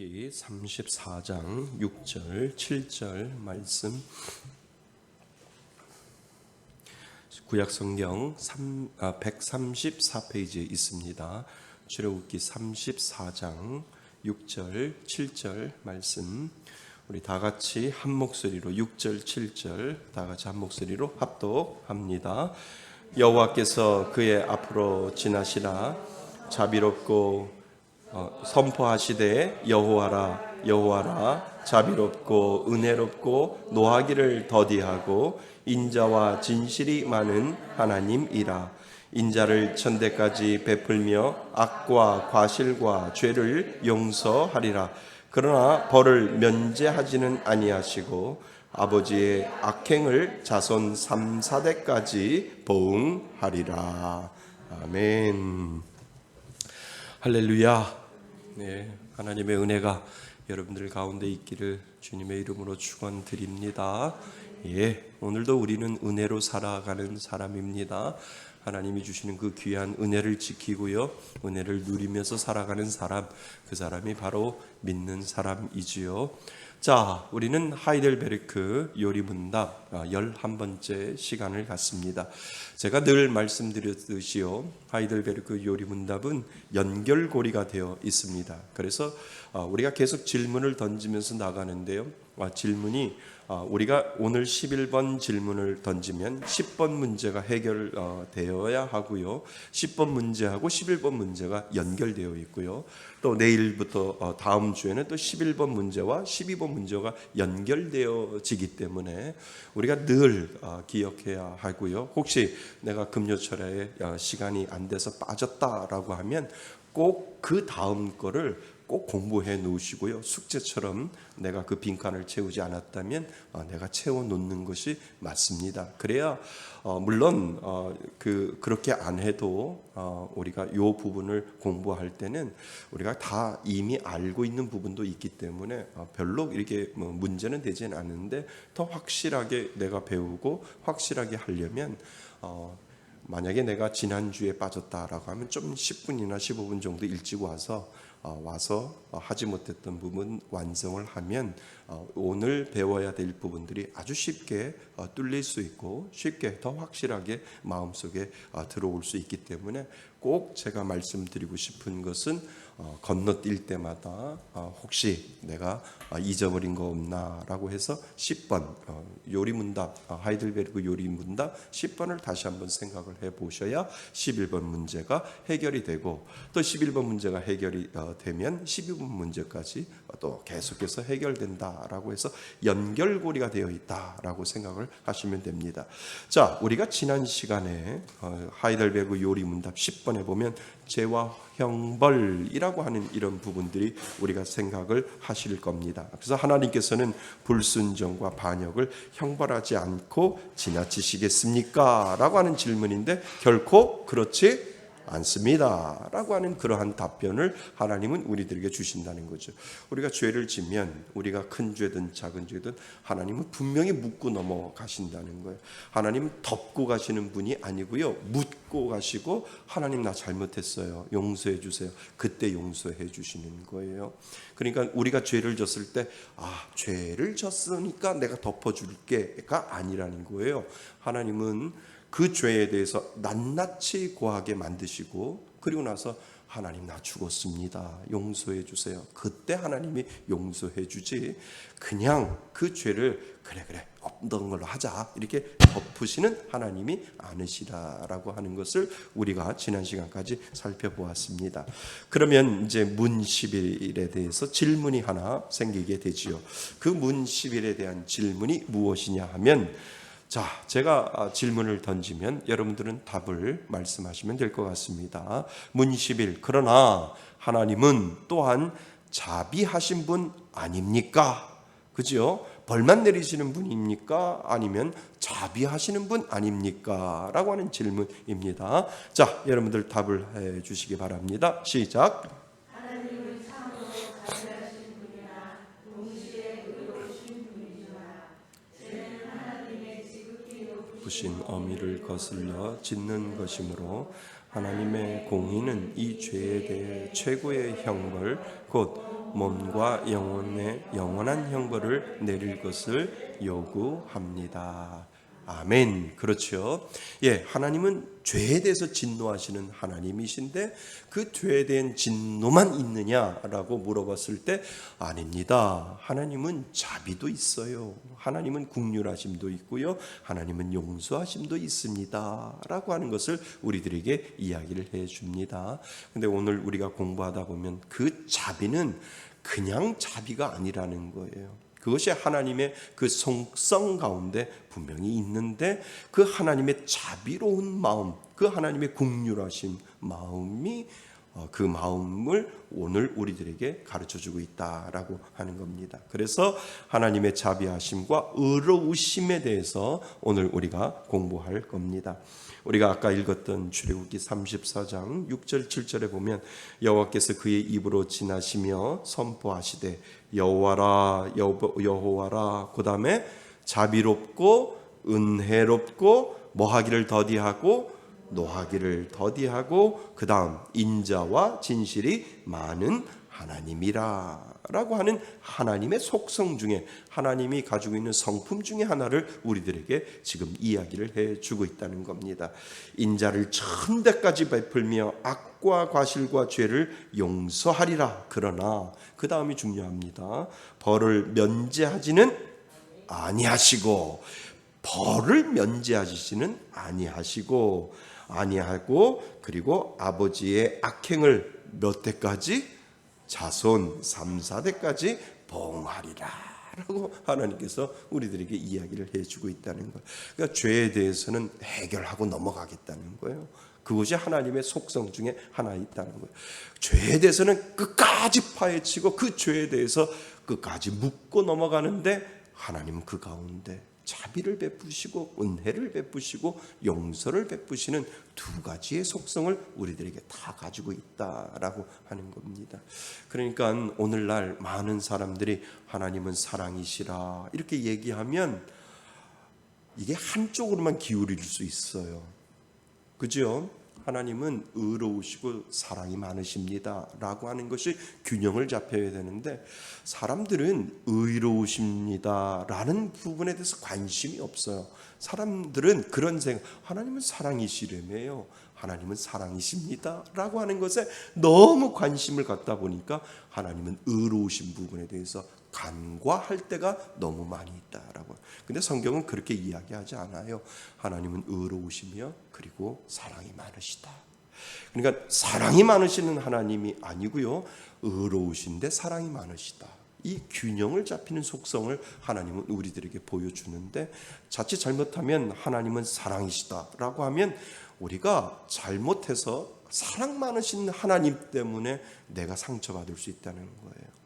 출애굽기 34장 6절 7절 말씀, 구약성경 134페이지에 있습니다. 출애굽기 34장 6절 7절 말씀, 우리 다같이 한 목소리로 6절 7절 다같이 한 목소리로 합독합니다. 여호와께서 그의 앞으로 지나시라. 자비롭고 선포하시되 여호와라 여호와라, 자비롭고 은혜롭고 노하기를 더디하고 인자와 진실이 많은 하나님이라. 인자를 천대까지 베풀며 악과 과실과 죄를 용서하리라. 그러나 벌을 면제하지는 아니하시고 아버지의 악행을 자손 3, 4대까지 보응하리라. 아멘. 할렐루야. 네, 하나님의 은혜가 여러분들 가운데 있기를 주님의 이름으로 축원드립니다. 예, 오늘도 우리는 은혜로 살아가는 사람입니다. 하나님이 주시는 그 귀한 은혜를 지키고요, 은혜를 누리면서 살아가는 사람, 그 사람이 바로 믿는 사람이지요. 자, 우리는 하이델베르크 요리문답 11번째 시간을 갖습니다. 제가 늘 말씀드렸듯이요, 하이델베르크 요리문답은 연결고리가 되어 있습니다. 그래서 우리가 계속 질문을 던지면서 나가는데요, 질문이 우리가 오늘 11번 질문을 던지면 10번 문제가 해결되어야 하고요, 10번 문제하고 11번 문제가 연결되어 있고요, 또 내일부터 다음 주에는 또 11번 문제와 12번 문제가 연결되어지기 때문에 우리가 늘 기억해야 하고요, 혹시 내가 금요철에 시간이 안 돼서 빠졌다라고 하면 꼭 그 다음 거를 꼭 공부해 놓으시고요, 숙제처럼 내가 그 빈칸을 채우지 않았다면 내가 채워 놓는 것이 맞습니다. 그래야 물론 그렇게 안 해도 우리가 이 부분을 공부할 때는 우리가 다 이미 알고 있는 부분도 있기 때문에 별로 이렇게 문제는 되지는 않는데, 더 확실하게 내가 배우고 확실하게 하려면 만약에 내가 지난주에 빠졌다라고 하면 좀 10분이나 15분 정도 일찍 와서 하지 못했던 부분 완성을 하면 오늘 배워야 될 부분들이 아주 쉽게 뚫릴 수 있고 쉽게 더 확실하게 마음속에 들어올 수 있기 때문에 꼭 제가 말씀드리고 싶은 것은 건너뛸 때마다 혹시 내가 잊어버린 거 없나 라고 해서 10번 요리문답, 하이델베르크 요리문답 10번을 다시 한번 생각을 해보셔야 11번 문제가 해결이 되고, 또 11번 문제가 해결이 되면 12번 문제까지 또 계속해서 해결된다라고 해서 연결고리가 되어 있다라고 생각을 하시면 됩니다. 자, 우리가 지난 시간에 하이델베르크 요리문답 10번에 보면 죄와 형벌이라고 하는 이런 부분들이 우리가 생각을 하실 겁니다. 그래서 하나님께서는 불순종과 반역을 형벌하지 않고 지나치시겠습니까? 라고 하는 질문인데 결코 그렇지 않습니다 라고 하는 그러한 답변을 하나님은 우리들에게 주신다는 거죠. 우리가 죄를 지면 우리가 큰 죄든 작은 죄든 하나님은 분명히 묻고 넘어가신다는 거예요. 하나님은 덮고 가시는 분이 아니고요, 묻고 가시고 하나님 나 잘못했어요, 용서해 주세요, 그때 용서해 주시는 거예요. 그러니까 우리가 죄를 졌을 때 죄를 졌으니까 내가 덮어줄게가 아니라는 거예요. 하나님은 그 죄에 대해서 낱낱이 고하게 만드시고, 그리고 나서 하나님 나 죽었습니다, 용서해 주세요, 그때 하나님이 용서해 주지, 그냥 그 죄를 그래 없던 걸로 하자 이렇게 덮으시는 하나님이 아니시라라고 하는 것을 우리가 지난 시간까지 살펴보았습니다. 그러면 이제 문 11에 대해서 질문이 하나 생기게 되지요. 그 문 11에 대한 질문이 무엇이냐 하면, 자, 제가 질문을 던지면 여러분들은 답을 말씀하시면 될 것 같습니다. 문 11, 그러나 하나님은 또한 자비하신 분 아닙니까? 그죠? 벌만 내리시는 분입니까? 아니면 자비하시는 분 아닙니까? 라고 하는 질문입니다. 자, 여러분들 답을 해 주시기 바랍니다. 시작. 부신 어미를 거슬려 짓는 것이므로 하나님의 공의는 이 죄에 대해 최고의 형벌 곧 몸과 영혼의 영원한 형벌을 내릴 것을 요구합니다. 아멘. 그렇죠. 예, 하나님은 죄에 대해서 진노하시는 하나님이신데 그 죄에 대한 진노만 있느냐라고 물어봤을 때 아닙니다. 하나님은 자비도 있어요. 하나님은 긍휼하심도 있고요. 하나님은 용서하심도 있습니다라고 하는 것을 우리들에게 이야기를 해 줍니다. 근데 오늘 우리가 공부하다 보면 그 자비는 그냥 자비가 아니라는 거예요. 그것이 하나님의 그 속성 가운데 분명히 있는데 그 하나님의 자비로운 마음, 그 하나님의 긍휼하신 마음이 그 마음을 오늘 우리들에게 가르쳐주고 있다라고 하는 겁니다. 그래서 하나님의 자비하심과 의로우심에 대해서 오늘 우리가 공부할 겁니다. 우리가 아까 읽었던 출애굽기 34장 6절 7절에 보면 여호와께서 그의 입으로 지나시며 선포하시되 여호와라 여호와라 그 다음에 자비롭고 은혜롭고 뭐하기를 더디하고 노하기를 더디하고 그 다음 인자와 진실이 많은 하나님이라 라고 하는 하나님의 속성 중에 하나님이 가지고 있는 성품 중에 하나를 우리들에게 지금 이야기를 해주고 있다는 겁니다. 인자를 천대까지 베풀며 악과 과실과 죄를 용서하리라. 그러나 그 다음이 중요합니다. 벌을 면제하지는 아니하시고 벌을 면제하시지는 아니하시고 그리고 아버지의 악행을 몇 대까지 자손 3, 4대까지 보응하리라 라고 하나님께서 우리들에게 이야기를 해주고 있다는 거예요. 그러니까 죄에 대해서는 해결하고 넘어가겠다는 거예요. 그것이 하나님의 속성 중에 하나 있다는 거예요. 죄에 대해서는 끝까지 파헤치고 그 죄에 대해서 끝까지 묻고 넘어가는데 하나님은 그 가운데 자비를 베푸시고 은혜를 베푸시고 용서를 베푸시는 두 가지의 속성을 우리들에게 다 가지고 있다라고 하는 겁니다. 그러니까 오늘날 많은 사람들이 하나님은 사랑이시라 이렇게 얘기하면 이게 한쪽으로만 기울일 수 있어요. 그죠? 하나님은 의로우시고 사랑이 많으십니다 라고 하는 것이 균형을 잡혀야 되는데 사람들은 의로우십니다 라는 부분에 대해서 관심이 없어요. 사람들은 그런 생각, 하나님은 사랑이시라며요, 하나님은 사랑이십니다 라고 하는 것에 너무 관심을 갖다 보니까 하나님은 의로우신 부분에 대해서 간과할 때가 너무 많이 있다라고. 근데 성경은 그렇게 이야기하지 않아요. 하나님은 의로우시며 그리고 사랑이 많으시다. 그러니까 사랑이 많으시는 하나님이 아니고요, 의로우신데 사랑이 많으시다. 이 균형을 잡히는 속성을 하나님은 우리들에게 보여주는데 자칫 잘못하면 하나님은 사랑이시다라고 하면 우리가 잘못해서 사랑 많으신 하나님 때문에 내가 상처받을 수 있다는 거예요.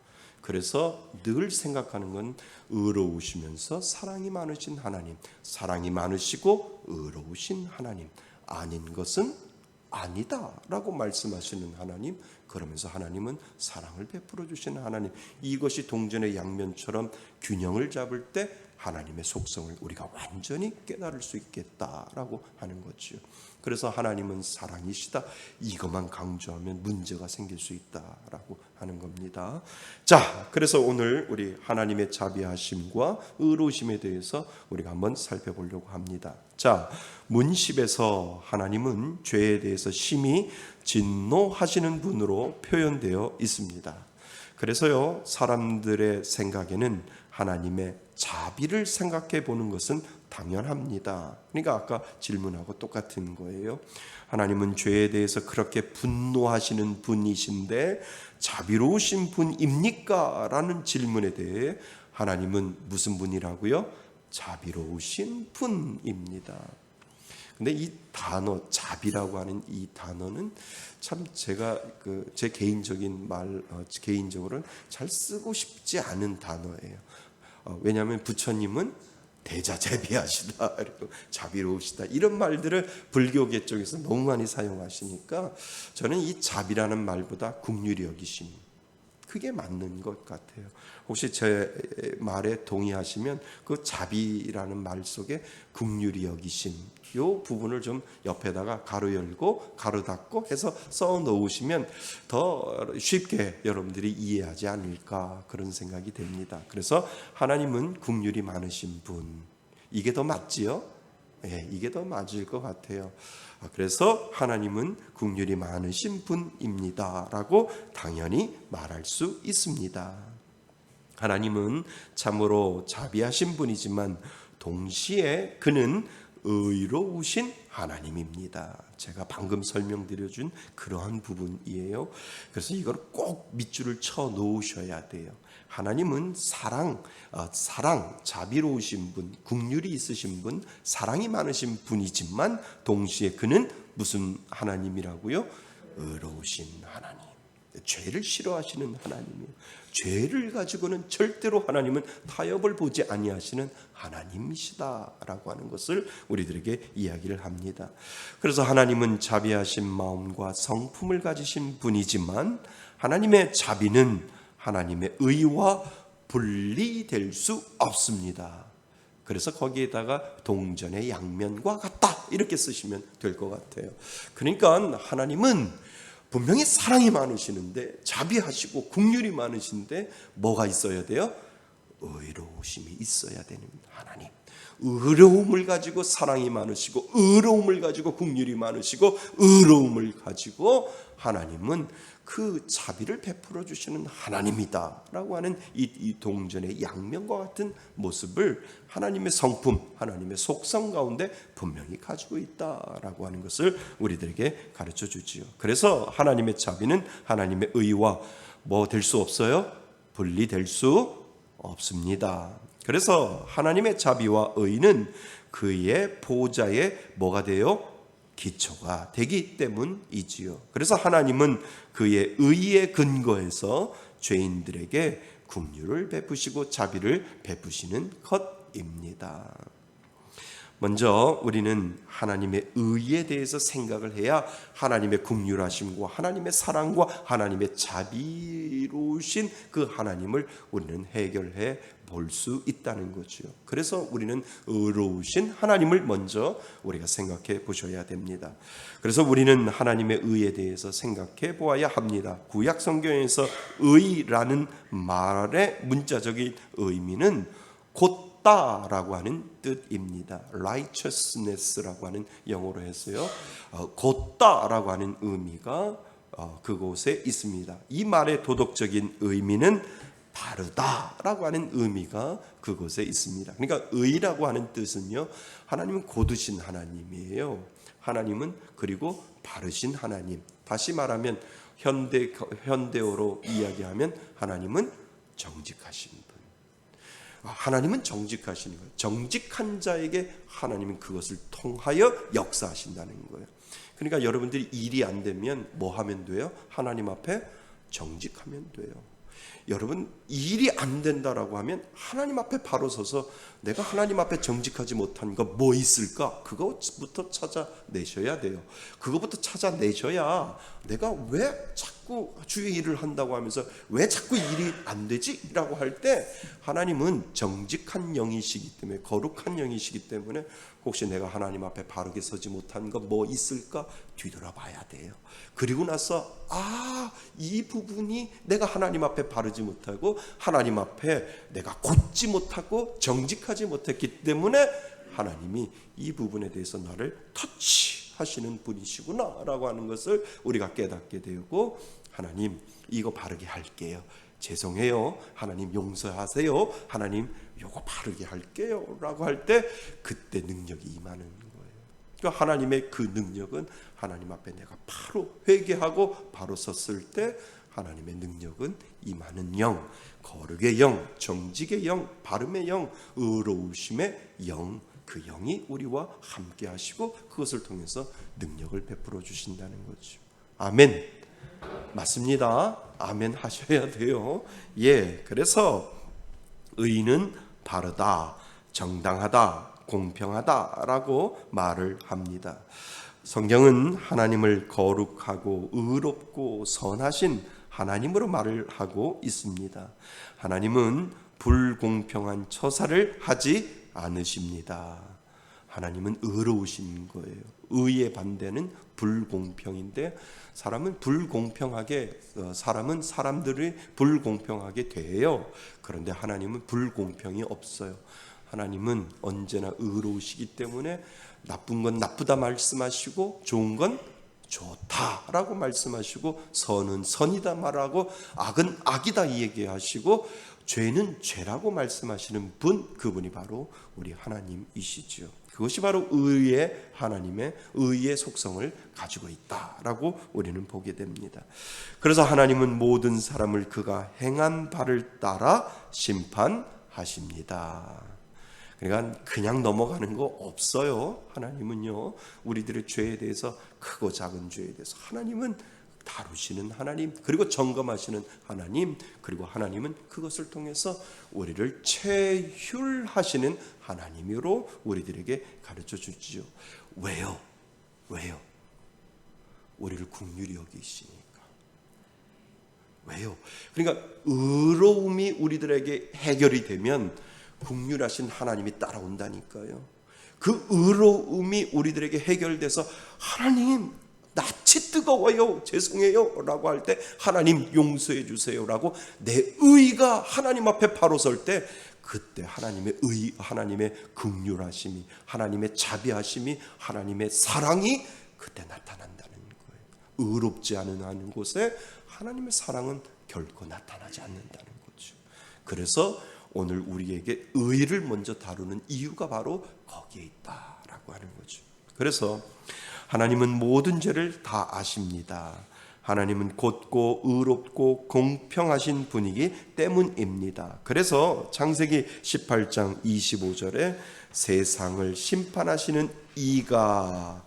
그래서 늘 생각하는 건 의로우시면서 사랑이 많으신 하나님, 사랑이 많으시고 의로우신 하나님, 아닌 것은 아니다라고 말씀하시는 하나님, 그러면서 하나님은 사랑을 베풀어 주시는 하나님, 이것이 동전의 양면처럼 균형을 잡을 때 하나님의 속성을 우리가 완전히 깨달을 수 있겠다라고 하는 거죠. 그래서 하나님은 사랑이시다, 이것만 강조하면 문제가 생길 수 있다라고 하는 겁니다. 자, 그래서 오늘 우리 하나님의 자비하심과 의로우심에 대해서 우리가 한번 살펴보려고 합니다. 자, 문십에서 하나님은 죄에 대해서 심히 진노하시는 분으로 표현되어 있습니다. 그래서요, 사람들의 생각에는 하나님의 자비를 생각해 보는 것은 당연합니다. 그러니까 아까 질문하고 똑같은 거예요. 하나님은 죄에 대해서 그렇게 분노하시는 분이신데 자비로우신 분입니까? 라는 질문에 대해 하나님은 무슨 분이라고요? 자비로우신 분입니다. 근데 이 단어, 자비라고 하는 이 단어는 참 제가 제 개인적으로는 잘 쓰고 싶지 않은 단어예요. 왜냐하면 부처님은 대자재비하시다, 그리고 자비로우시다, 이런 말들을 불교계 쪽에서 너무 많이 사용하시니까 저는 이 자비라는 말보다 긍휼히 여기심, 그게 맞는 것 같아요. 혹시 제 말에 동의하시면 그 자비라는 말 속에 긍휼히 여기심 요 부분을 좀 옆에다가 가로 열고 가로 닫고 해서 써 놓으시면 더 쉽게 여러분들이 이해하지 않을까 그런 생각이 됩니다. 그래서 하나님은 긍휼이 많으신 분, 이게 더 맞지요? 예, 이게 더 맞을 것 같아요. 그래서 하나님은 긍휼이 많으신 분입니다라고 당연히 말할 수 있습니다. 하나님은 참으로 자비하신 분이지만 동시에 그는 의로우신 하나님입니다. 제가 방금 설명드려준 그러한 부분이에요. 그래서 이걸 꼭 밑줄을 쳐 놓으셔야 돼요. 하나님은 사랑, 자비로우신 분, 긍휼이 있으신 분, 사랑이 많으신 분이지만 동시에 그는 무슨 하나님이라고요? 의로우신 하나님. 죄를 싫어하시는 하나님이에요. 죄를 가지고는 절대로 하나님은 타협을 보지 아니하시는 하나님이시다라고 하는 것을 우리들에게 이야기를 합니다. 그래서 하나님은 자비하신 마음과 성품을 가지신 분이지만 하나님의 자비는 하나님의 의와 분리될 수 없습니다. 그래서 거기에다가 동전의 양면과 같다 이렇게 쓰시면 될 것 같아요. 그러니까 하나님은 분명히 사랑이 많으시는데 자비하시고 긍휼이 많으신데 뭐가 있어야 돼요? 의로우심이 있어야 되는 하나님. 의로움을 가지고 사랑이 많으시고 의로움을 가지고 긍휼이 많으시고 의로움을 가지고 하나님은 그 자비를 베풀어 주시는 하나님이다라고 하는 이 동전의 양면과 같은 모습을 하나님의 성품, 하나님의 속성 가운데 분명히 가지고 있다라고 하는 것을 우리들에게 가르쳐 주지요. 그래서 하나님의 자비는 하나님의 의와 뭐 될 수 없어요? 분리될 수 없습니다. 그래서 하나님의 자비와 의는 그의 보좌에 뭐가 돼요? 기초가 되기 때문이지요. 그래서 하나님은 그의 의에 근거해서 죄인들에게 긍휼을 베푸시고 자비를 베푸시는 것입니다. 먼저 우리는 하나님의 의에 대해서 생각을 해야 하나님의 긍휼하심과 하나님의 사랑과 하나님의 자비로우신 그 하나님을 우리는 해결해 볼 수 있다는 거죠. 그래서 우리는 의로우신 하나님을 먼저 우리가 생각해 보셔야 됩니다. 그래서 우리는 하나님의 의에 대해서 생각해 보아야 합니다. 구약 성경에서 의라는 말의 문자적인 의미는 곧다라고 하는 뜻입니다. righteousness라고 하는 영어로 해서요. 곧다라고 하는 의미가 그곳에 있습니다. 이 말의 도덕적인 의미는 바르다라고 하는 의미가 그곳에 있습니다. 그러니까 의라고 하는 뜻은요, 하나님은 고드신 하나님이에요. 하나님은 그리고 바르신 하나님. 다시 말하면 현대어로 이야기하면 하나님은 정직하신 분. 하나님은 정직하신 거예요. 정직한 자에게 하나님은 그것을 통하여 역사하신다는 거예요. 그러니까 여러분들이 일이 안 되면 뭐 하면 돼요? 하나님 앞에 정직하면 돼요. 여러분 일이 안 된다라고 하면 하나님 앞에 바로 서서 내가 하나님 앞에 정직하지 못한 거 뭐 있을까? 그거부터 찾아내셔야 돼요. 그거부터 찾아내셔야 내가 왜 자꾸 주의 일을 한다고 하면서 왜 자꾸 일이 안 되지? 라고 할 때 하나님은 정직한 영이시기 때문에 거룩한 영이시기 때문에 혹시 내가 하나님 앞에 바르게 서지 못한 거 뭐 있을까? 뒤돌아봐야 돼요. 그리고 나서 이 부분이 내가 하나님 앞에 바르지 못하고 하나님 앞에 내가 곧지 못하고 정직하지 못했기 때문에 하나님이 이 부분에 대해서 나를 터치하시는 분이시구나 라고 하는 것을 우리가 깨닫게 되고, 하나님 이거 바르게 할게요, 죄송해요, 하나님 용서하세요, 하나님 요거 바르게 할게요 라고 할 때 그때 능력이 임하는 거예요. 그러니까 하나님의 그 능력은 하나님 앞에 내가 바로 회개하고 바로 섰을 때 하나님의 능력은 임하는 영, 거룩의 영, 정직의 영, 바름의 영, 의로우심의 영, 그 영이 우리와 함께 하시고 그것을 통해서 능력을 베풀어 주신다는 거죠. 아멘. 맞습니다. 아멘 하셔야 돼요. 예, 그래서 의는 바르다, 정당하다, 공평하다라고 말을 합니다. 성경은 하나님을 거룩하고 의롭고 선하신 하나님으로 말을 하고 있습니다. 하나님은 불공평한 처사를 하지 않으십니다. 하나님은 의로우신 거예요. 의의 반대는 불공평인데 사람은 사람들이 불공평하게 돼요. 그런데 하나님은 불공평이 없어요. 하나님은 언제나 의로우시기 때문에 나쁜 건 나쁘다 말씀하시고 좋은 건 좋다라고 말씀하시고 선은 선이다 말하고 악은 악이다 얘기하시고 죄는 죄라고 말씀하시는 분, 그분이 바로 우리 하나님이시죠. 그것이 바로 하나님의 의의 속성을 가지고 있다라고 우리는 보게 됩니다. 그래서 하나님은 모든 사람을 그가 행한 바를 따라 심판하십니다. 그러니까 그냥 넘어가는 거 없어요. 하나님은요, 우리들의 죄에 대해서, 크고 작은 죄에 대해서 하나님은 다루시는 하나님, 그리고 점검하시는 하나님, 그리고 하나님은 그것을 통해서 우리를 체휼하시는 하나님으로 우리들에게 가르쳐 주지요. 왜요? 우리를 긍휼히 여기시니까. 왜요? 그러니까 의로움이 우리들에게 해결이 되면 긍휼하신 하나님이 따라온다니까요. 그 의로움이 우리들에게 해결돼서 하나님 낯이 뜨거워요, 죄송해요 라고 할 때 하나님 용서해 주세요 라고 내 의가 하나님 앞에 바로 설 때 그때 하나님의 의, 하나님의 긍휼하심이, 하나님의 자비하심이, 하나님의 사랑이 그때 나타난다는 거예요. 의롭지 않은 곳에 하나님의 사랑은 결코 나타나지 않는다는 거죠. 그래서 오늘 우리에게 의를 먼저 다루는 이유가 바로 거기에 있다라고 하는 거죠. 그래서 하나님은 모든 죄를 다 아십니다. 하나님은 곧고 의롭고 공평하신 분이기 때문입니다. 그래서 창세기 18장 25절에 세상을 심판하시는 이가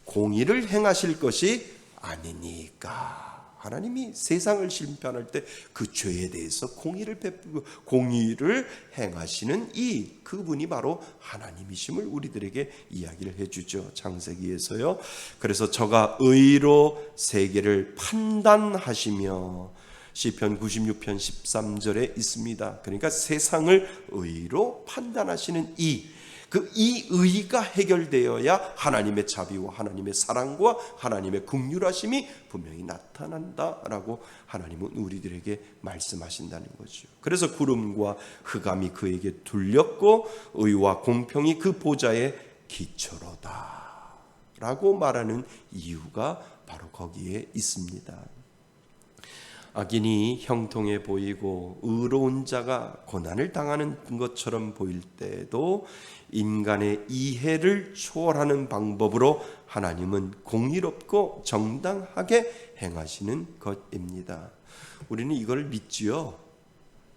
공의를 행하실 것이 아니니까. 하나님이 세상을 심판할 때 그 죄에 대해서 공의를 베푸고 공의를 행하시는 이 그분이 바로 하나님이심을 우리들에게 이야기를 해주죠. 창세기에서요. 그래서 저가 의로 세계를 판단하시며, 시편 96편 13절에 있습니다. 그러니까 세상을 의로 판단하시는 이 의가 해결되어야 하나님의 자비와 하나님의 사랑과 하나님의 긍휼하심이 분명히 나타난다라고 하나님은 우리들에게 말씀하신다는 거죠. 그래서 구름과 흑암이 그에게 둘렸고 의와 공평이 그 보좌의 기초로다라고 말하는 이유가 바로 거기에 있습니다. 악인이 형통해 보이고 의로운 자가 고난을 당하는 것처럼 보일 때도 인간의 이해를 초월하는 방법으로 하나님은 공의롭고 정당하게 행하시는 것입니다. 우리는 이걸 믿지요.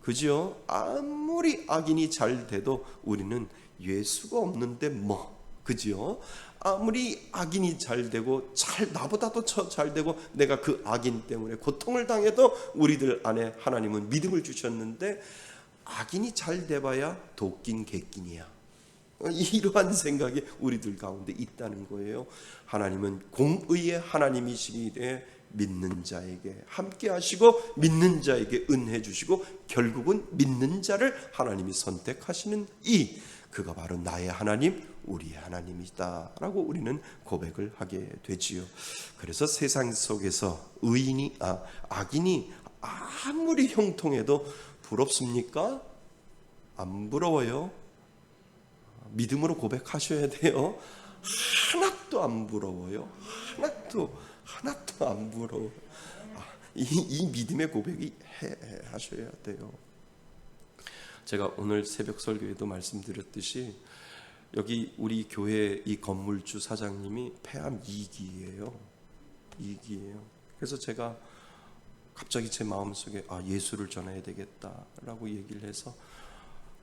그죠? 아무리 악인이 잘 돼도 우리는 예수가 없는데 그죠? 아무리 악인이 잘 되고 나보다도 잘 되고 내가 그 악인 때문에 고통을 당해도 우리들 안에 하나님은 믿음을 주셨는데 악인이 잘 돼봐야 도끼인 개끼니야. 이러한 생각이 우리들 가운데 있다는 거예요. 하나님은 공의의 하나님이시기에 믿는 자에게 함께 하시고 믿는 자에게 은혜 주시고 결국은 믿는 자를 하나님이 선택하시는 그가 바로 나의 하나님, 우리의 하나님이다라고 우리는 고백을 하게 되지요. 그래서 세상 속에서 악인이 아무리 형통해도 부럽습니까? 안 부러워요. 믿음으로 고백하셔야 돼요. 하나도 안 부러워요. 하나도 안 부러워. 이 믿음의 고백이 하셔야 돼요. 제가 오늘 새벽 설교에도 말씀드렸듯이 여기 우리 교회 이 건물주 사장님이 폐암 2기예요. 그래서 제가 갑자기 제 마음속에 예수를 전해야 되겠다라고 얘기를 해서,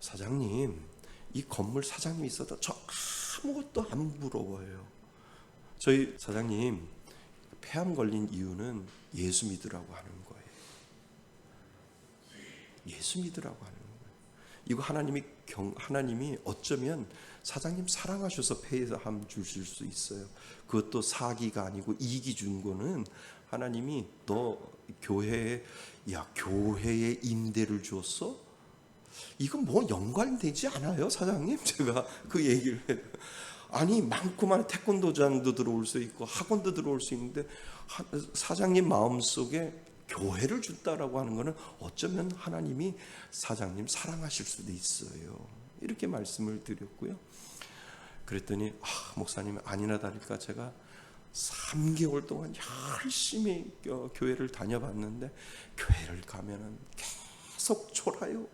사장님, 이 건물 사장님이 있어도 저 아무것도 안 부러워요. 저희 사장님 폐암 걸린 이유는 예수 믿으라고 하는 거예요. 예수 믿으라고 하는 거예요. 이거 하나님이 어쩌면 사장님 사랑하셔서 폐암 주실 수 있어요. 그것도 4기가 아니고 2기 준 거는 하나님이 너 교회에 임대를 주었어? 이건 뭐 연관되지 않아요, 사장님? 제가 그 얘기를 해요. 아니 많고 많은 태권도장도 들어올 수 있고 학원도 들어올 수 있는데 사장님 마음속에 교회를 준다라고 하는 것은 어쩌면 하나님이 사장님 사랑하실 수도 있어요. 이렇게 말씀을 드렸고요. 그랬더니 목사님 아니나 다를까 제가 3개월 동안 열심히 교회를 다녀봤는데 교회를 가면은 계속 졸아요.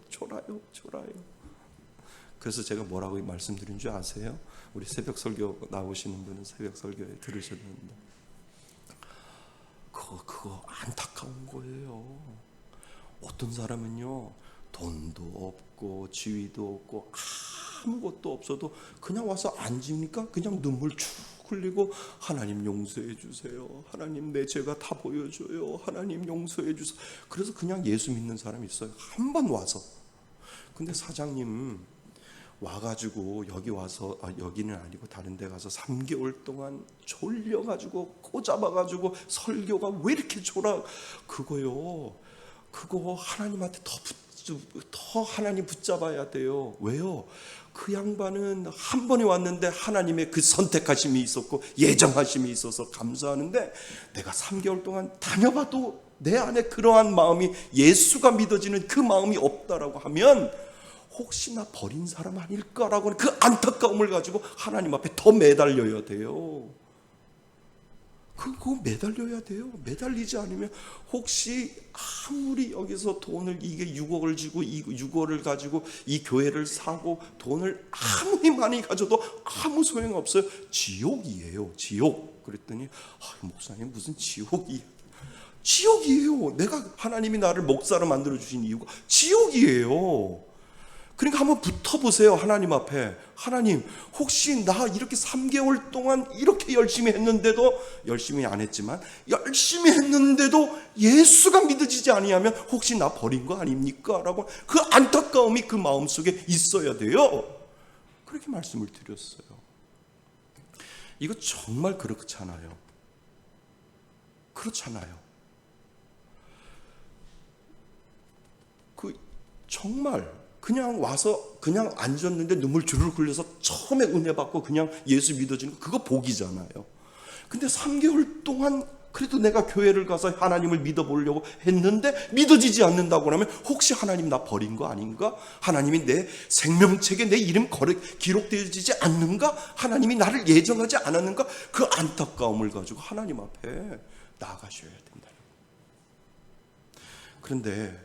그래서 제가 뭐라고 말씀드린 줄 아세요? 우리 새벽 설교 나오시는 분은 새벽 설교에 들으셨는데 그거 안타까운 거예요. 어떤 사람은요 돈도 없고 지위도 없고 아무것도 없어도 그냥 와서 앉으니까 그냥 눈물 쭉 흘리고 하나님 용서해 주세요. 하나님 내 죄가 다 보여줘요. 하나님 용서해 주세요. 그래서 그냥 예수 믿는 사람이 있어요. 한 번 와서. 근데 사장님 와가지고 여기 와서 여기는 아니고 다른 데 가서 3개월 동안 졸려가지고 꼬잡아가지고 설교가 왜 이렇게 졸아 그거 하나님한테 더 하나님 붙잡아야 돼요. 왜요? 그 양반은 한 번에 왔는데 하나님의 그 선택하심이 있었고 예정하심이 있어서 감사하는데 내가 3개월 동안 다녀봐도 내 안에 그러한 마음이 예수가 믿어지는 그 마음이 없다라고 하면 혹시 나 버린 사람 아닐까라고 하는 그 안타까움을 가지고 하나님 앞에 더 매달려야 돼요. 그거 매달려야 돼요. 매달리지 않으면 혹시 아무리 여기서 돈을 이게 6억을 주고 이 6억을 가지고 이 교회를 사고 돈을 아무리 많이 가져도 아무 소용없어요. 지옥이에요. 지옥. 그랬더니 목사님 무슨 지옥이에요. 내가 하나님이 나를 목사로 만들어 주신 이유가 지옥이에요. 그러니까 한번 붙어보세요. 하나님 앞에. 하나님 혹시 나 이렇게 3개월 동안 이렇게 열심히 했는데도 열심히 안 했지만 열심히 했는데도 예수가 믿어지지 아니하면 혹시 나 버린 거 아닙니까? 라고 그 안타까움이 그 마음속에 있어야 돼요. 그렇게 말씀을 드렸어요. 이거 정말 그렇잖아요. 정말 그냥 와서 그냥 앉았는데 눈물 주르륵 흘려서 처음에 은혜 받고 그냥 예수 믿어지는 거 그거 복이잖아요. 근데 3개월 동안 그래도 내가 교회를 가서 하나님을 믿어보려고 했는데 믿어지지 않는다고 하면 혹시 하나님 나 버린 거 아닌가? 하나님이 내 생명책에 내 이름 기록되어지지 않는가? 하나님이 나를 예정하지 않았는가? 그 안타까움을 가지고 하나님 앞에 나아가셔야 된다. 그런데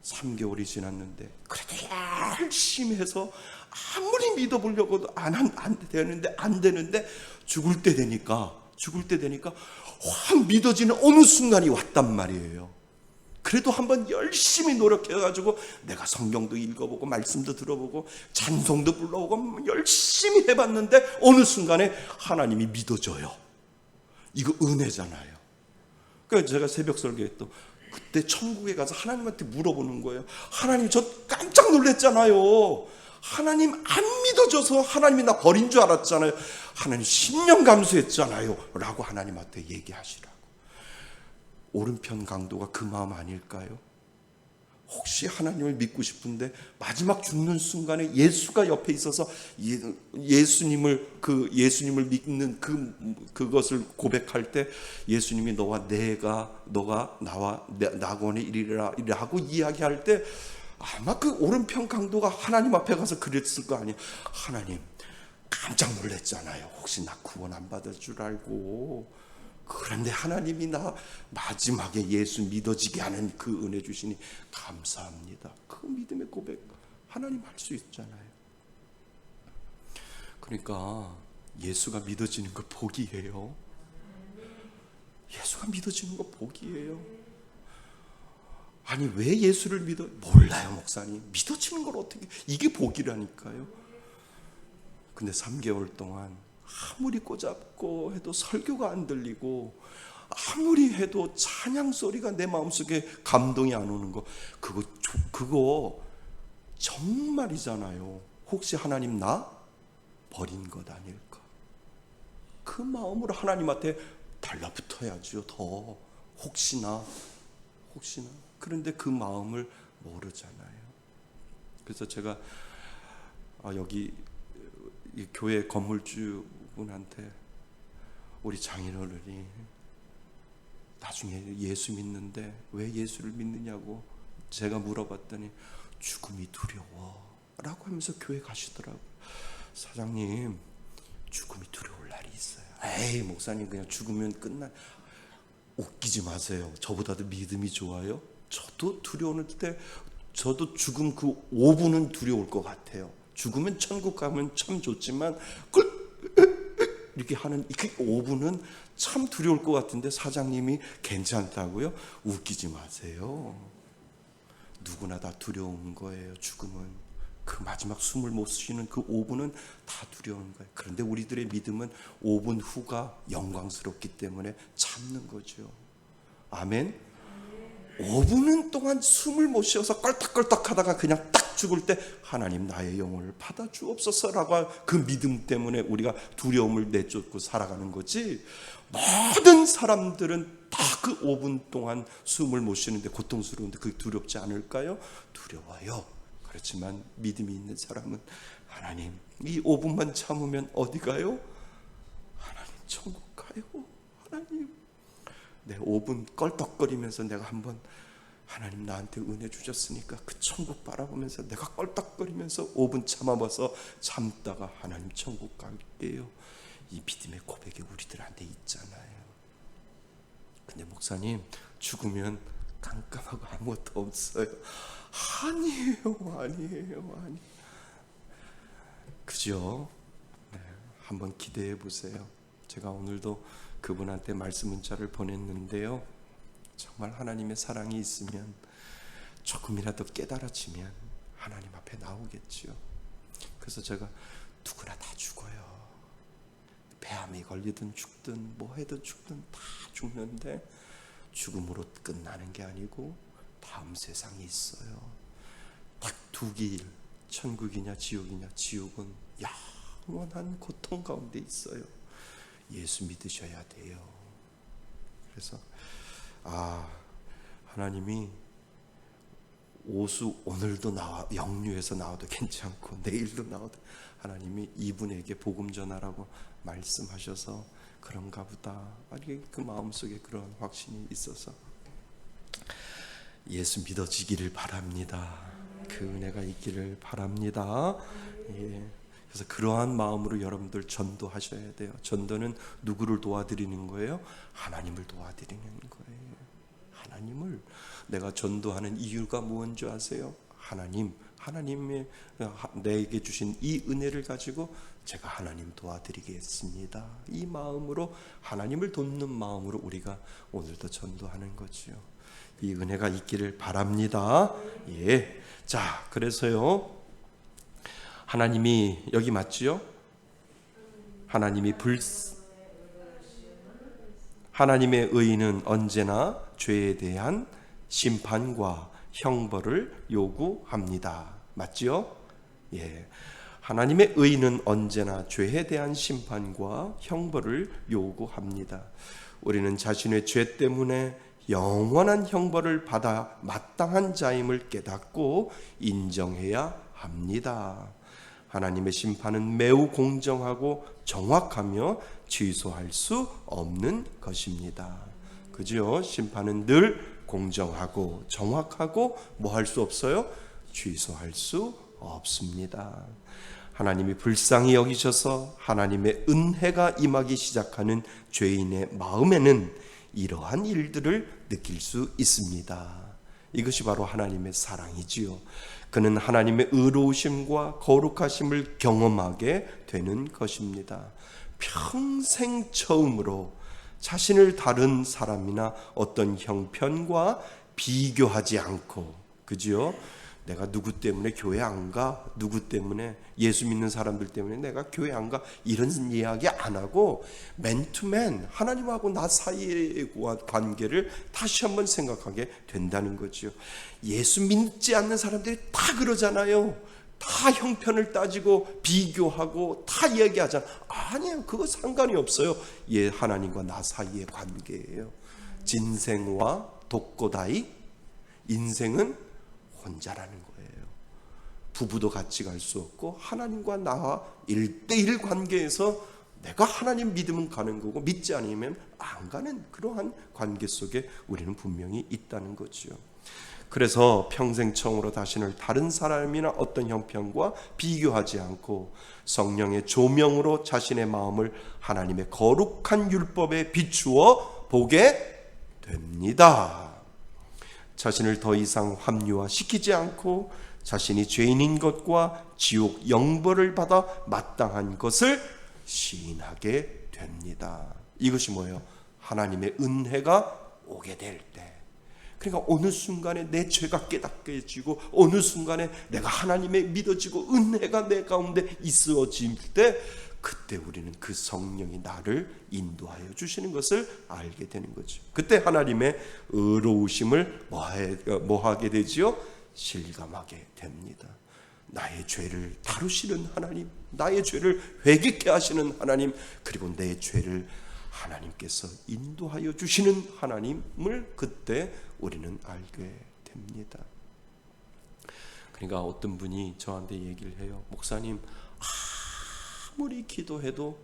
3개월이 지났는데 그래도 열심히 해서 아무리 믿어보려고도 안 되는데 죽을 때 되니까 확 믿어지는 어느 순간이 왔단 말이에요. 그래도 한번 열심히 노력해가지고 내가 성경도 읽어보고 말씀도 들어보고 찬송도 불러보고 열심히 해봤는데 어느 순간에 하나님이 믿어져요. 이거 은혜잖아요. 그래서 제가 새벽 설교에 또 그때 천국에 가서 하나님한테 물어보는 거예요. 하나님 저 깜짝 놀랐잖아요. 하나님 안 믿어줘서 하나님이 나 버린 줄 알았잖아요. 하나님 10년 감수했잖아요 라고 하나님한테 얘기하시라고. 오른편 강도가 그 마음 아닐까요? 혹시 하나님을 믿고 싶은데 마지막 죽는 순간에 예수가 옆에 있어서 예수님을 믿는 그것을 고백할 때 예수님이 너가 나와 낙원에 이르라고 이야기할 때 아마 그 오른편 강도가 하나님 앞에 가서 그랬을 거 아니에요. 하나님 깜짝 놀랐잖아요. 혹시 나 구원 안 받을 줄 알고. 그런데 하나님이 나 마지막에 예수 믿어지게 하는 그 은혜 주시니 감사합니다. 그 믿음의 고백 하나님 할 수 있잖아요. 그러니까 예수가 믿어지는 거 복이에요. 예수가 믿어지는 거 복이에요. 아니 왜 예수를 믿어? 몰라요 목사님. 믿어지는 걸 어떻게, 이게 복이라니까요. 근데 3개월 동안 아무리 꼬잡고 해도 설교가 안 들리고 아무리 해도 찬양 소리가 내 마음속에 감동이 안 오는 거 그거 정말이잖아요. 혹시 하나님 나 버린 것 아닐까? 그 마음으로 하나님한테 달라붙어야죠. 더 혹시나. 그런데 그 마음을 모르잖아요. 그래서 제가 여기 이 교회 건물주분한테 우리 장인어른이 나중에 예수 믿는데 왜 예수를 믿느냐고 제가 물어봤더니 죽음이 두려워 라고 하면서 교회 가시더라고요. 사장님, 죽음이 두려울 날이 있어요. 에이 목사님, 그냥 죽으면 끝나. 웃기지 마세요. 저보다도 믿음이 좋아요. 저도 두려울 때, 저도 죽음 그 5분은 두려울 것 같아요. 죽으면 천국 가면 참 좋지만 이렇게 하는 그 5분은 참 두려울 것 같은데 사장님이 괜찮다고요? 웃기지 마세요. 누구나 다 두려운 거예요. 죽음은 그 마지막 숨을 못 쉬는 그 5분은 다 두려운 거예요. 그런데 우리들의 믿음은 5분 후가 영광스럽기 때문에 참는 거죠. 아멘. 5분은 동안 숨을 못 쉬어서 껄떡껄떡 하다가 그냥 딱 죽을 때 하나님 나의 영혼을 받아 주옵소서라고 그 믿음 때문에 우리가 두려움을 내쫓고 살아가는 거지. 모든 사람들은 다 그 5분 동안 숨을 못 쉬는데 고통스러운데 그게 두렵지 않을까요? 두려워요. 그렇지만 믿음이 있는 사람은 하나님 이 5분만 참으면 어디 가요? 하나님 천국 가요. 하나님 내 5분 껄떡거리면서 내가 한번 하나님 나한테 은혜 주셨으니까 그 천국 바라보면서 내가 껄떡거리면서 5분 참다가 하나님 천국 갈게요. 이 믿음의 고백이 우리들한테 있잖아요. 근데 목사님 죽으면 깜깜하고 아무것도 없어요. 아니에요. 그죠? 네, 한번 기대해 보세요. 제가 오늘도 그분한테 말씀 문자를 보냈는데요. 정말 하나님의 사랑이 있으면 조금이라도 깨달아지면 하나님 앞에 나오겠지요. 그래서 제가 누구나 다 죽어요. 폐암이 걸리든 죽든 뭐 해든 죽든 다 죽는데 죽음으로 끝나는 게 아니고 다음 세상이 있어요. 딱 두 길, 천국이냐 지옥이냐. 지옥은 영원한 고통 가운데 있어요. 예수 믿으셔야 돼요. 그래서 하나님이 오수 오늘도 영유에서 나와도 괜찮고 내일도 나와도 하나님이 이분에게 복음 전하라고 말씀하셔서 그런가 보다. 그 마음속에 그런 확신이 있어서 예수 믿어지기를 바랍니다. 그 은혜가 있기를 바랍니다. 예. 그래서 그러한 마음으로 여러분들 전도하셔야 돼요. 전도는 누구를 도와드리는 거예요? 하나님을 도와드리는 거예요. 하나님을. 내가 전도하는 이유가 무엇인지 아세요? 하나님의 내게 주신 이 은혜를 가지고 제가 하나님 도와드리겠습니다. 이 마음으로 하나님을 돕는 마음으로 우리가 오늘도 전도하는 거지요. 이 은혜가 있기를 바랍니다. 예. 자, 그래서요. 하나님이 여기 맞지요? 하나님의 의는 언제나 죄에 대한 심판과 형벌을 요구합니다. 맞지요? 예. 하나님의 의는 언제나 죄에 대한 심판과 형벌을 요구합니다. 우리는 자신의 죄 때문에 영원한 형벌을 받아 마땅한 자임을 깨닫고 인정해야 합니다. 하나님의 심판은 매우 공정하고 정확하며 취소할 수 없는 것입니다. 그죠? 심판은 늘 공정하고 정확하고 뭐 할 수 없어요? 취소할 수 없습니다. 하나님이 불쌍히 여기셔서 하나님의 은혜가 임하기 시작하는 죄인의 마음에는 이러한 일들을 느낄 수 있습니다. 이것이 바로 하나님의 사랑이지요. 그는 하나님의 의로우심과 거룩하심을 경험하게 되는 것입니다. 평생 처음으로 자신을 다른 사람이나 어떤 형편과 비교하지 않고, 그죠? 내가 누구 때문에 교회 안 가? 누구 때문에 예수 믿는 사람들 때문에 내가 교회 안 가? 이런 이야기 안 하고 맨투맨 하나님하고 나 사이의 관계를 다시 한번 생각하게 된다는 거죠. 예수 믿지 않는 사람들이 다 그러잖아요. 다 형편을 따지고 비교하고 다 이야기하잖아요. 아니에요. 그거 상관이 없어요. 예, 하나님과 나 사이의 관계예요. 진생와 독고다이, 인생은 혼자라는 거예요. 부부도 같이 갈 수 없고 하나님과 나와 1대1 관계에서 내가 하나님 믿으면 가는 거고 믿지 않으면 안 가는 그러한 관계 속에 우리는 분명히 있다는 거죠. 그래서 평생청으로 자신을 다른 사람이나 어떤 형편과 비교하지 않고 성령의 조명으로 자신의 마음을 하나님의 거룩한 율법에 비추어 보게 됩니다. 자신을 더 이상 합리화시키지 않고 자신이 죄인인 것과 지옥 영벌을 받아 마땅한 것을 시인하게 됩니다. 이것이 뭐예요? 하나님의 은혜가 오게 될 때, 그러니까 어느 순간에 내 죄가 깨닫게지고 어느 순간에 내가 하나님의 믿어지고 은혜가 내 가운데 있어질 때, 그때 우리는 그 성령이 나를 인도하여 주시는 것을 알게 되는 거죠. 그때 하나님의 의로우심을 뭐하게 되지요? 실감하게 됩니다. 나의 죄를 다루시는 하나님, 나의 죄를 회개케 하시는 하나님, 그리고 내 죄를 하나님께서 인도하여 주시는 하나님을 그때 우리는 알게 됩니다. 그러니까 어떤 분이 저한테 얘기를 해요. 목사님, 아무리 기도해도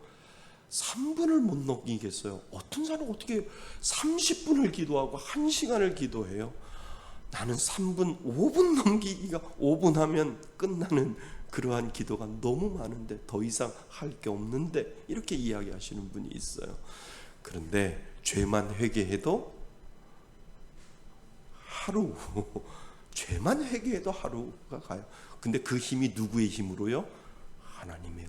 3분을 못 넘기겠어요. 어떤 사람은 어떻게 30분을 기도하고 1시간을 기도해요? 나는 3분, 5분 넘기기가 5분 하면 끝나는 그러한 기도가 너무 많은데 더 이상 할 게 없는데, 이렇게 이야기하시는 분이 있어요. 그런데 죄만 회개해도 하루, 죄만 회개해도 하루가 가요. 근데 그 힘이 누구의 힘으로요? 하나님의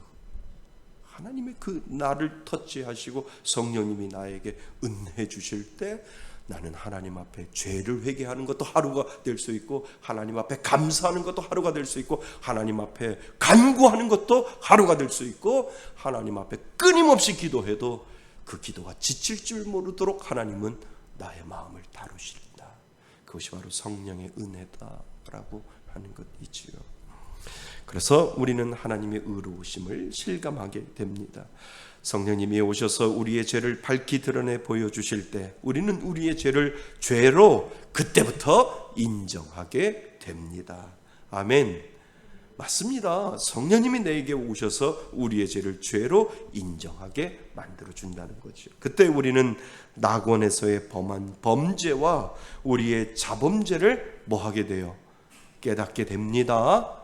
그 나를 터치하시고 성령님이 나에게 은혜 주실 때, 나는 하나님 앞에 죄를 회개하는 것도 하루가 될 수 있고, 하나님 앞에 감사하는 것도 하루가 될 수 있고, 하나님 앞에 간구하는 것도 하루가 될 수 있고, 하나님 앞에 끊임없이 기도해도 그 기도가 지칠 줄 모르도록 하나님은 나의 마음을 다루신다. 그것이 바로 성령의 은혜다라고 하는 것이지요. 그래서 우리는 하나님의 의로우심을 실감하게 됩니다. 성령님이 오셔서 우리의 죄를 밝히 드러내 보여주실 때, 우리는 우리의 죄를 죄로 그때부터 인정하게 됩니다. 아멘. 맞습니다. 성령님이 내게 오셔서 우리의 죄를 죄로 인정하게 만들어준다는 거죠. 그때 우리는 낙원에서의 범한 범죄와 우리의 자범죄를 뭐하게 돼요? 깨닫게 됩니다.